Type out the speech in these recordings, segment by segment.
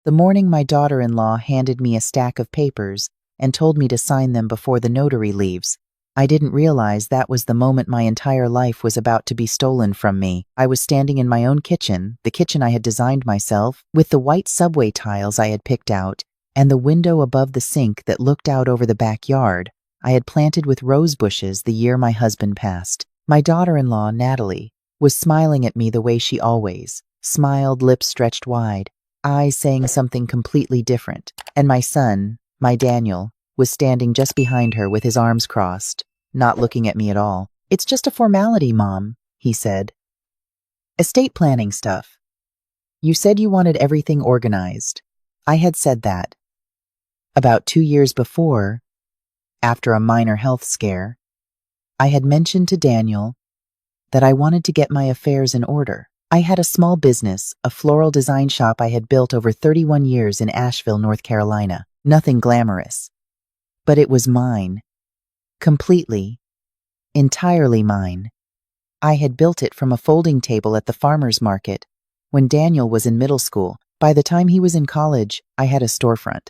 The morning my daughter-in-law handed me a stack of papers and told me to sign them before the notary leaves, I didn't realize that was the moment my entire life was about to be stolen from me. I was standing in my own kitchen, the kitchen I had designed myself, with the white subway tiles I had picked out, and the window above the sink that looked out over the backyard I had planted with rose bushes the year my husband passed. My daughter-in-law, Natalie, was smiling at me the way she always smiled, lips stretched wide, eyes saying something completely different. And my son, my Daniel, was standing just behind her with his arms crossed, not looking at me at all. "It's just a formality, Mom," he said. "Estate planning stuff. You said you wanted everything organized." I had said that. About 2 years before, after a minor health scare, I had mentioned to Daniel that I wanted to get my affairs in order. I had a small business, a floral design shop I had built over 31 years in Asheville, North Carolina. Nothing glamorous. But it was mine. Completely. Entirely mine. I had built it from a folding table at the farmer's market when Daniel was in middle school. By the time he was in college, I had a storefront.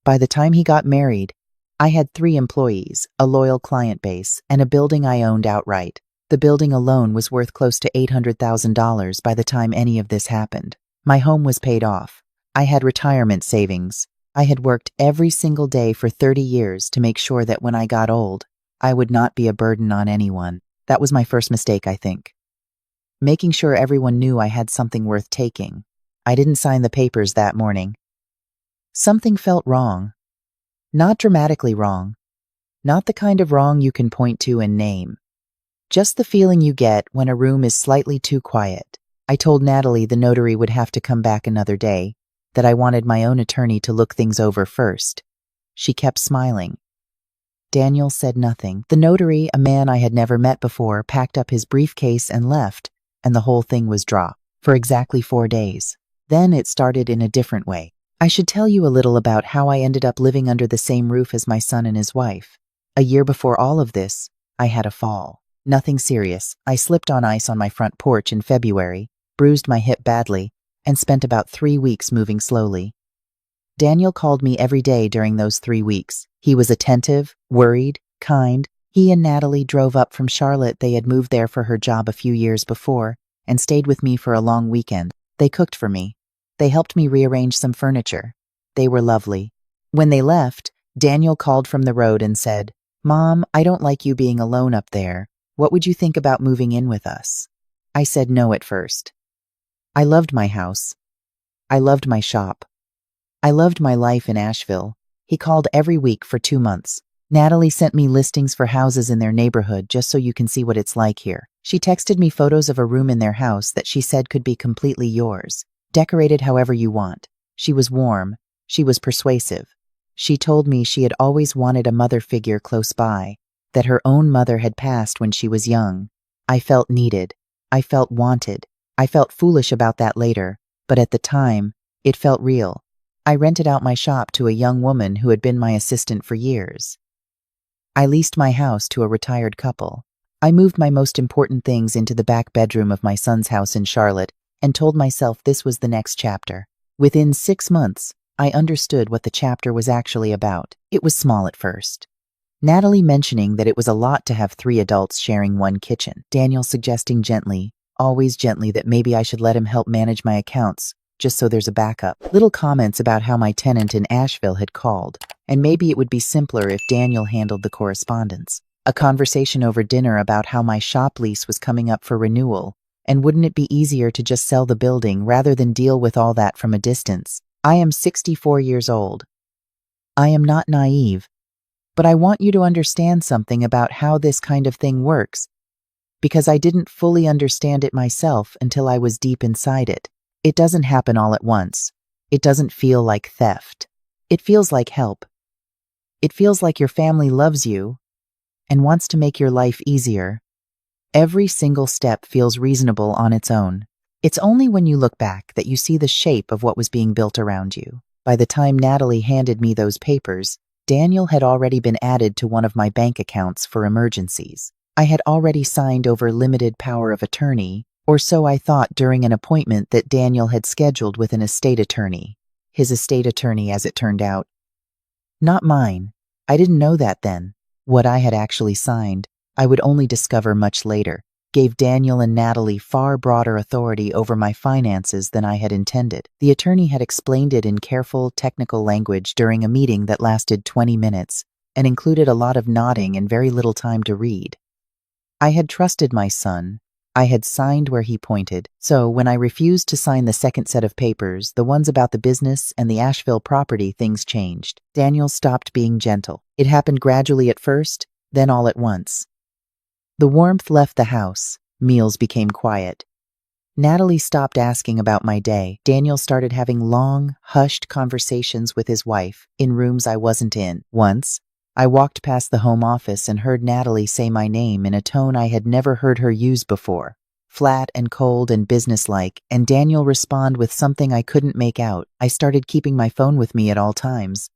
By the time he got married, I had 3 employees, a loyal client base, and a building I owned outright. The building alone was worth close to $800,000 by the time any of this happened. My home was paid off. I had retirement savings. I had worked every single day for 30 years to make sure that when I got old, I would not be a burden on anyone. That was my first mistake, I think. Making sure everyone knew I had something worth taking. I didn't sign the papers that morning. Something felt wrong. Not dramatically wrong. Not the kind of wrong you can point to and name. Just the feeling you get when a room is slightly too quiet. I told Natalie the notary would have to come back another day, that I wanted my own attorney to look things over first. She kept smiling. Daniel said nothing. The notary, a man I had never met before, packed up his briefcase and left, and the whole thing was dropped for exactly 4 days. Then it started in a different way. I should tell you a little about how I ended up living under the same roof as my son and his wife. A year before all of this, I had a fall. Nothing serious. I slipped on ice on my front porch in February, bruised my hip badly, and spent about 3 weeks moving slowly. Daniel called me every day during those 3 weeks. He was attentive, worried, kind. He and Natalie drove up from Charlotte. They had moved there for her job a few years before and stayed with me for a long weekend. They cooked for me. They helped me rearrange some furniture. They were lovely. When they left, Daniel called from the road and said, "Mom, I don't like you being alone up there. What would you think about moving in with us?" I said no at first. I loved my house. I loved my shop. I loved my life in Asheville. He called every week for 2 months. "Natalie sent me listings for houses in their neighborhood just so you can see what it's like here." She texted me photos of a room in their house that she said could be completely yours, decorated however you want. She was warm. She was persuasive. She told me she had always wanted a mother figure close by, that her own mother had passed when she was young. I felt needed. I felt wanted. I felt foolish about that later, but at the time, it felt real. I rented out my shop to a young woman who had been my assistant for years. I leased my house to a retired couple. I moved my most important things into the back bedroom of my son's house in Charlotte and told myself this was the next chapter. Within 6 months, I understood what the chapter was actually about. It was small at first. Natalie mentioning that it was a lot to have 3 adults sharing one kitchen. Daniel suggesting gently, always gently, that maybe I should let him help manage my accounts, just so there's a backup. Little comments about how my tenant in Asheville had called, and maybe it would be simpler if Daniel handled the correspondence. A conversation over dinner about how my shop lease was coming up for renewal, and wouldn't it be easier to just sell the building rather than deal with all that from a distance. I am 64 years old. I am not naive, but I want you to understand something about how this kind of thing works, because I didn't fully understand it myself until I was deep inside it. It doesn't happen all at once. It doesn't feel like theft. It feels like help. It feels like your family loves you and wants to make your life easier. Every single step feels reasonable on its own. It's only when you look back that you see the shape of what was being built around you. By the time Natalie handed me those papers, Daniel had already been added to one of my bank accounts for emergencies. I had already signed over limited power of attorney, or so I thought during an appointment that Daniel had scheduled with an estate attorney. his estate attorney as it turned out. Not mine. I didn't know that then. What I had actually signed, I would only discover much later, gave Daniel and Natalie far broader authority over my finances than I had intended. The attorney had explained it in careful, technical language during a meeting that lasted 20 minutes and included a lot of nodding and very little time to read. I had trusted my son. I had signed where he pointed, so when I refused to sign the second set of papers, the ones about the business and the Asheville property, things changed. Daniel stopped being gentle. It happened gradually at first, then all at once. The warmth left the house. Meals became quiet. Natalie stopped asking about my day. Daniel started having long, hushed conversations with his wife in rooms I wasn't in. Once, I walked past the home office and heard Natalie say my name in a tone I had never heard her use before, flat and cold and businesslike, and Daniel respond with something I couldn't make out. I started keeping my phone with me at all times.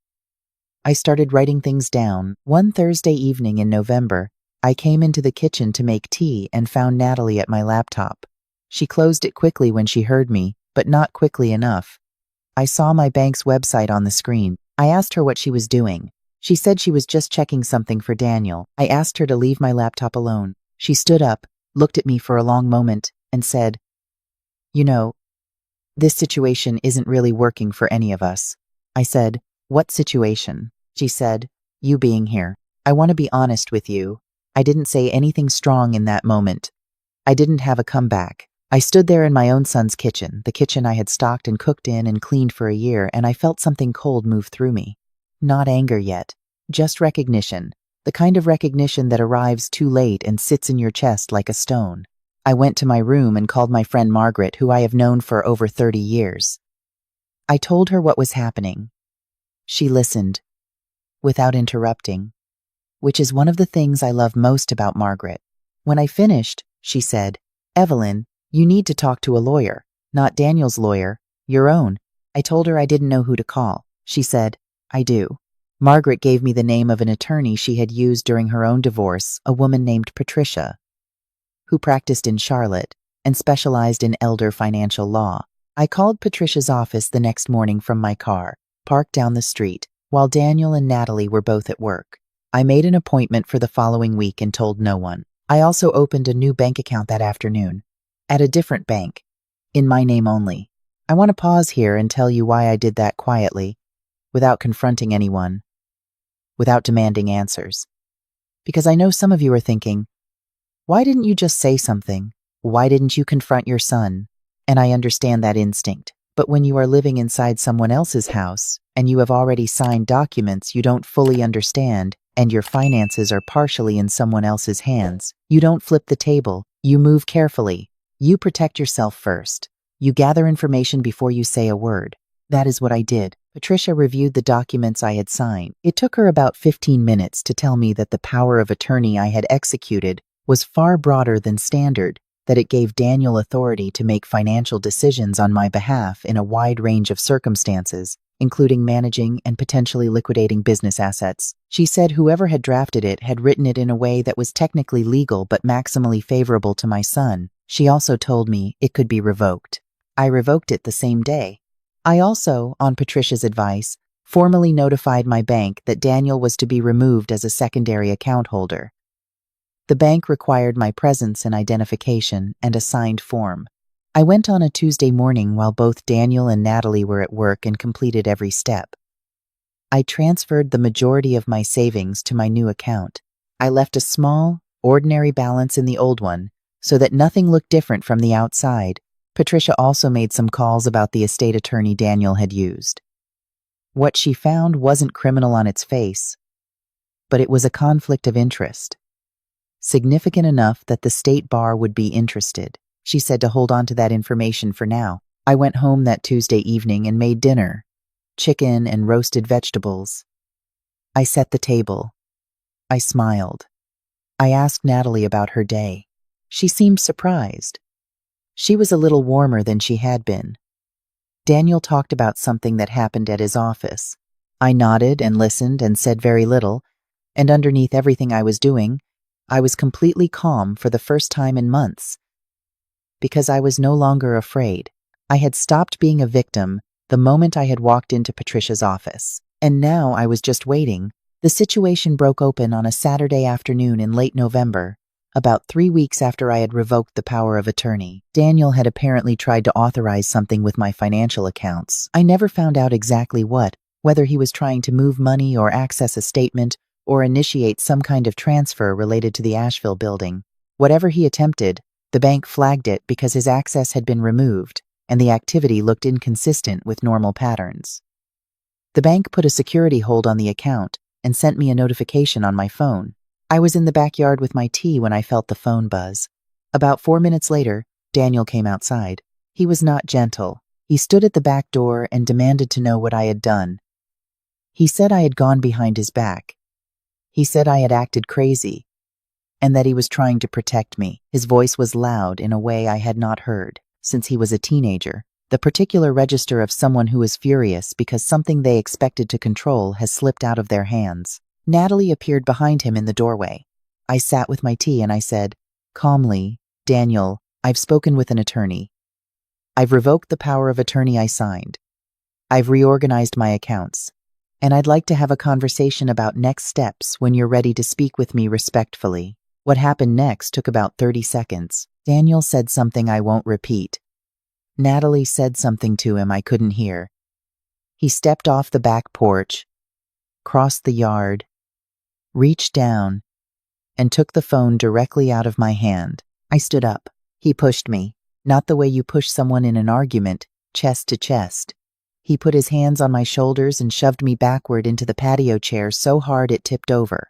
I started writing things down. One Thursday evening in November, I came into the kitchen to make tea and found Natalie at my laptop. She closed it quickly when she heard me, but not quickly enough. I saw my bank's website on the screen. I asked her what she was doing. She said she was just checking something for Daniel. I asked her to leave my laptop alone. She stood up, looked at me for a long moment, and said, "You know, this situation isn't really working for any of us." I said, "What situation?" She said, "You being here. I want to be honest with you. I didn't say anything strong in that moment. I didn't have a comeback. I stood there in my own son's kitchen, the kitchen I had stocked and cooked in and cleaned for a year, and I felt something cold move through me. Not anger yet, just recognition, the kind of recognition that arrives too late and sits in your chest like a stone. I went to my room and called my friend Margaret, who I have known for over 30 years. I told her what was happening. She listened, without interrupting, which is one of the things I love most about Margaret. When I finished, she said, "Evelyn, you need to talk to a lawyer, not Daniel's lawyer, your own." I told her I didn't know who to call. She said, "I do." Margaret gave me the name of an attorney she had used during her own divorce, a woman named Patricia, who practiced in Charlotte and specialized in elder financial law. I called Patricia's office the next morning from my car, parked down the street, while Daniel and Natalie were both at work. I made an appointment for the following week and told no one. I also opened a new bank account that afternoon, at a different bank, in my name only. I want to pause here and tell you why I did that quietly, without confronting anyone, without demanding answers. Because I know some of you are thinking, why didn't you just say something? Why didn't you confront your son? And I understand that instinct. But when you are living inside someone else's house, and you have already signed documents you don't fully understand, and your finances are partially in someone else's hands, you don't flip the table, you move carefully. You protect yourself first. You gather information before you say a word. That is what I did. Patricia reviewed the documents I had signed. It took her about 15 minutes to tell me that the power of attorney I had executed was far broader than standard, that it gave Daniel authority to make financial decisions on my behalf in a wide range of circumstances, including managing and potentially liquidating business assets. She said whoever had drafted it had written it in a way that was technically legal but maximally favorable to my son. She also told me it could be revoked. I revoked it the same day. I also, on Patricia's advice, formally notified my bank that Daniel was to be removed as a secondary account holder. The bank required my presence and identification and a signed form. I went on a Tuesday morning while both Daniel and Natalie were at work and completed every step. I transferred the majority of my savings to my new account. I left a small, ordinary balance in the old one so that nothing looked different from the outside. Patricia also made some calls about the estate attorney Daniel had used. What she found wasn't criminal on its face, but it was a conflict of interest, significant enough that the state bar would be interested. She said to hold on to that information for now. I went home that Tuesday evening and made dinner, chicken and roasted vegetables. I set the table. I smiled. I asked Natalie about her day. She seemed surprised. She was a little warmer than she had been. Daniel talked about something that happened at his office. I nodded and listened and said very little, and underneath everything I was doing, I was completely calm for the first time in months. Because I was no longer afraid. I had stopped being a victim the moment I had walked into Patricia's office. And now I was just waiting. The situation broke open on a Saturday afternoon in late November, about 3 weeks after I had revoked the power of attorney. Daniel had apparently tried to authorize something with my financial accounts. I never found out exactly what, whether he was trying to move money or access a statement or initiate some kind of transfer related to the Asheville building. Whatever he attempted, the bank flagged it because his access had been removed and the activity looked inconsistent with normal patterns. The bank put a security hold on the account and sent me a notification on my phone. I was in the backyard with my tea when I felt the phone buzz. About 4 minutes later, Daniel came outside. He was not gentle. He stood at the back door and demanded to know what I had done. He said I had gone behind his back. He said I had acted crazy, and that he was trying to protect me. His voice was loud in a way I had not heard since he was a teenager, the particular register of someone who is furious because something they expected to control has slipped out of their hands. Natalie appeared behind him in the doorway. I sat with my tea and I said, calmly, Daniel, I've spoken with an attorney. I've revoked the power of attorney I signed. I've reorganized my accounts. And I'd like to have a conversation about next steps when you're ready to speak with me respectfully. What happened next took about 30 seconds. Daniel said something I won't repeat. Natalie said something to him I couldn't hear. He stepped off the back porch, crossed the yard, reached down, and took the phone directly out of my hand. I stood up. He pushed me, not the way you push someone in an argument, chest to chest. He put his hands on my shoulders and shoved me backward into the patio chair so hard it tipped over.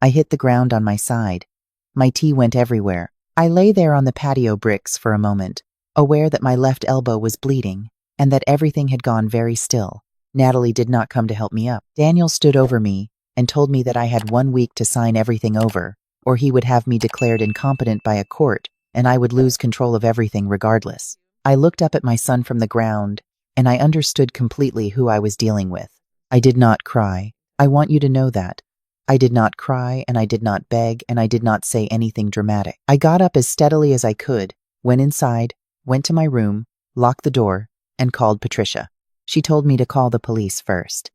I hit the ground on my side. My tea went everywhere. I lay there on the patio bricks for a moment, aware that my left elbow was bleeding and that everything had gone very still. Natalie did not come to help me up. Daniel stood over me and told me that I had 1 week to sign everything over, or he would have me declared incompetent by a court and I would lose control of everything regardless. I looked up at my son from the ground, and I understood completely who I was dealing with. I did not cry. I want you to know that. I did not cry, and I did not beg, and I did not say anything dramatic. I got up as steadily as I could, went inside, went to my room, locked the door, and called Patricia. She told me to call the police first.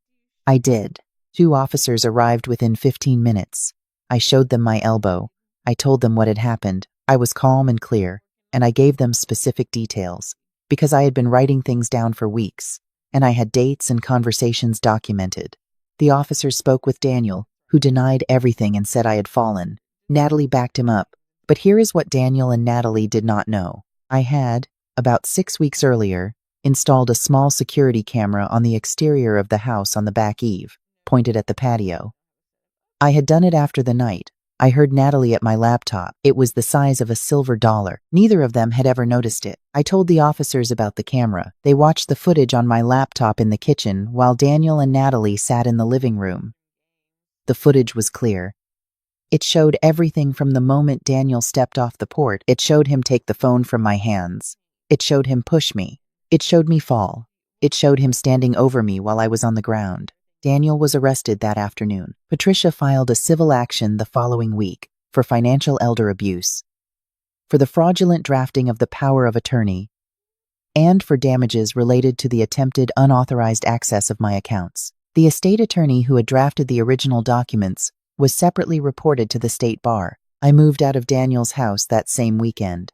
I did. 2 officers arrived within 15 minutes. I showed them my elbow. I told them what had happened. I was calm and clear, and I gave them specific details, because I had been writing things down for weeks, and I had dates and conversations documented. The officers spoke with Daniel, who denied everything and said I had fallen. Natalie backed him up, but here is what Daniel and Natalie did not know. I had, about 6 weeks earlier, installed a small security camera on the exterior of the house on the back eave, pointed at the patio. I had done it after the night. I heard Natalie at my laptop. It was the size of a silver dollar. Neither of them had ever noticed it. I told the officers about the camera. They watched the footage on my laptop in the kitchen while Daniel and Natalie sat in the living room. The footage was clear. It showed everything from the moment Daniel stepped off the porch. It showed him take the phone from my hands. It showed him push me. It showed me fall. It showed him standing over me while I was on the ground. Daniel was arrested that afternoon. Patricia filed a civil action the following week for financial elder abuse, for the fraudulent drafting of the power of attorney, and for damages related to the attempted unauthorized access of my accounts. The estate attorney who had drafted the original documents was separately reported to the state bar. I moved out of Daniel's house that same weekend.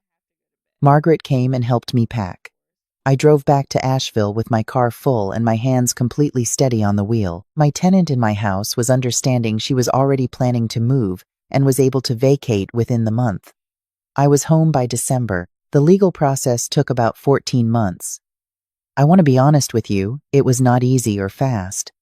Margaret came and helped me pack. I drove back to Asheville with my car full and my hands completely steady on the wheel. My tenant in my house was understanding she was already planning to move and was able to vacate within the month. I was home by December. The legal process took about 14 months. I want to be honest with you, it was not easy or fast.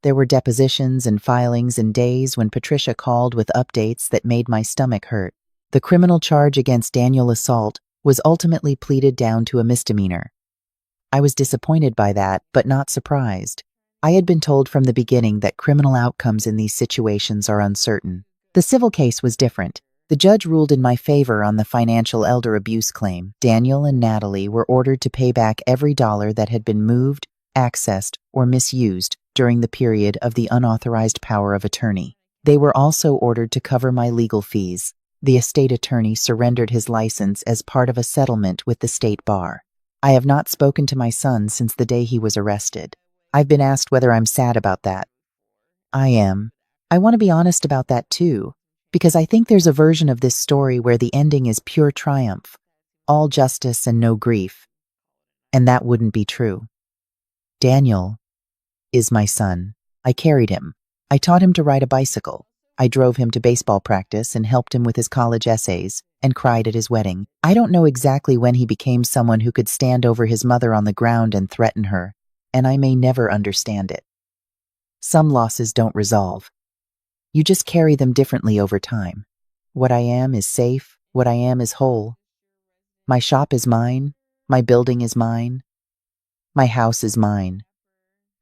There were depositions and filings and days when Patricia called with updates that made my stomach hurt. The criminal charge against Daniel assault was ultimately pleaded down to a misdemeanor. I was disappointed by that, but not surprised. I had been told from the beginning that criminal outcomes in these situations are uncertain. The civil case was different. The judge ruled in my favor on the financial elder abuse claim. Daniel and Natalie were ordered to pay back every dollar that had been moved, accessed, or misused during the period of the unauthorized power of attorney. They were also ordered to cover my legal fees. The estate attorney surrendered his license as part of a settlement with the state bar. I have not spoken to my son since the day he was arrested. I've been asked whether I'm sad about that. I am. I want to be honest about that too, because I think there's a version of this story where the ending is pure triumph, all justice and no grief. And that wouldn't be true. Daniel is my son. I carried him. I taught him to ride a bicycle. I drove him to baseball practice and helped him with his college essays and cried at his wedding. I don't know exactly when he became someone who could stand over his mother on the ground and threaten her, and I may never understand it. Some losses don't resolve. You just carry them differently over time. What I am is safe. What I am is whole. My shop is mine. My building is mine. My house is mine.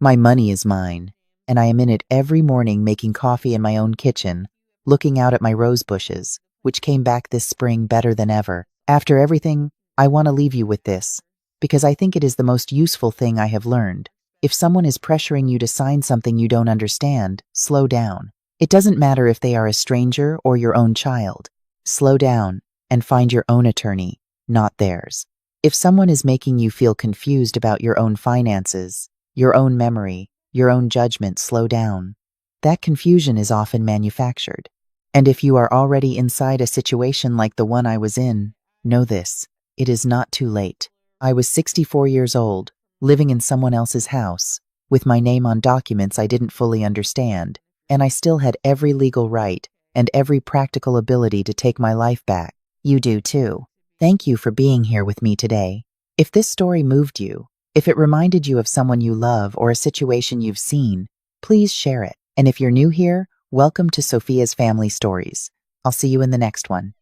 My money is mine, and I am in it every morning making coffee in my own kitchen, looking out at my rose bushes, which came back this spring better than ever. After everything, I want to leave you with this, because I think it is the most useful thing I have learned. If someone is pressuring you to sign something you don't understand, slow down. It doesn't matter if they are a stranger or your own child. Slow down and find your own attorney, not theirs. If someone is making you feel confused about your own finances, your own memory, your own judgment, slow down. That confusion is often manufactured. And if you are already inside a situation like the one I was in, know this: it is not too late. I was 64 years old, living in someone else's house, with my name on documents I didn't fully understand, and I still had every legal right and every practical ability to take my life back. You do too. Thank you for being here with me today. If this story moved you, if it reminded you of someone you love or a situation you've seen, please share it. And if you're new here, welcome to Sophia's Family Stories. I'll see you in the next one.